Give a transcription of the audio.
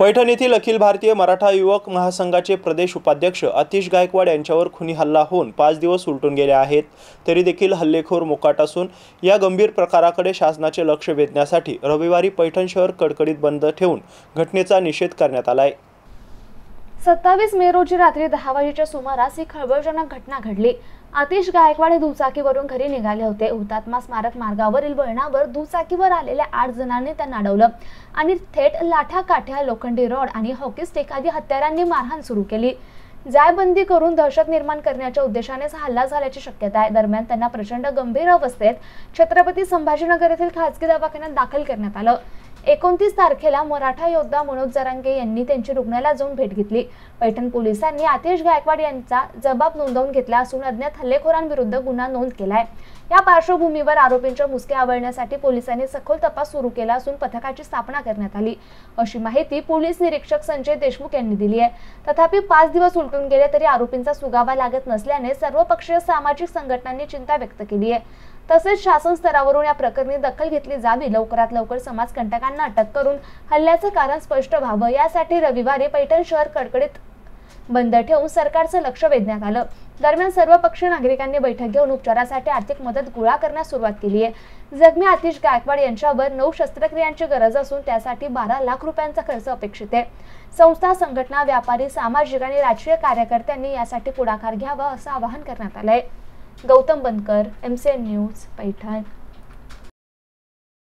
पैठण येथील अखिल भारतीय मराठा युवक महासंघाचे प्रदेश उपाध्यक्ष आतिश गायकवाड यांच्यावर खुनी हल्ला होऊन 5 दिवस उलटून गेले आहेत। तरी देखील हल्लेखोर मोकाट असून या गंभीर प्रकाराकडे शासनाचे लक्ष वेधण्यासाठी रविवारी पैठण शहर कडकडीत बंद ठेवून घटनेचा निषेध करण्यात आला आहे। 27 मे रोजी रात्री 10 वाजेच्या सुमारास ही खळबळजनक घटना घडली। आतिश गायकवाड हे दुचाकीवरून घरी निघाले होते। हुतात्मा स्मारक मार्गावरील वळणावर दुचाकीवर आलेल्या 8 जणांनी त्यांना अडवलं आणि थेट लाठा काठ्या, लोखंडी रॉड आणि हॉकी स्टिक आदी हत्यारांनी मारहाण सुरू केली। जायबंदी करून दहशत निर्माण करण्याच्या उद्देशाने हल्ला झाल्याची शक्यता आहे। दरम्यान त्यांना प्रचंड गंभीर अवस्थेत छत्रपती संभाजीनगर येथील खासगी दवाखान्यात दाखल करण्यात आलं। 29 तारखेला मराठा योद्धा मनोज जरांगे यांनी त्यांची रुग्णालयात जाऊन भेट घेतली। पैठण पोलिसांनी आतिश गायकवाड यांचा जबाब नोंदवून घेतला असून अज्ञात हल्लेखोरांविरुद्ध गुन्हा नोंद केलाय। या पार्श्वभूमीवर आरोपींच्या मुसके आवळण्यासाठी पोलिसांनी सखोल तपास सुरू केला असून पथकाची स्थापना करण्यात आली, अशी माहिती पोलीस निरीक्षक संजय देशमुख यांनी दिली आहे। तथापि 5 दिवस उलटून गेले तरी आरोपींचा सुगावा लागत नसल्याने सर्वपक्षीय सामाजिक संघटनांनी चिंता व्यक्त केली आहे। तसेच शासन स्तरावरून या प्रकरणी दखल घेतली जावी, लवकरात लवकर समाजकंटकांना अटक करून हल्ल्याचं कारण स्पष्ट व्हावं यासाठी रविवारी पैठण शहर कडकडीत बंद ठेवून सरकारचं लक्ष वेधण्यात आलं। दरम्यान सर्वपक्षीय नागरिकांनी बैठक घेऊन उपचारासाठी आर्थिक मदत गोळा करण्यास सुरुवात केली आहे। जखमी आतिश गायकवाड यांच्यावर 9 शस्त्रक्रियांची गरज असून त्यासाठी 12 लाख रुपयांचा खर्च अपेक्षित आहे। संस्था, संघटना, व्यापारी, सामाजिक आणि राजकीय कार्यकर्त्यांनी यासाठी पुढाकार घ्यावा असं आवाहन करण्यात आलंय। गौतम बनकर, MCN न्यूज, पैठण।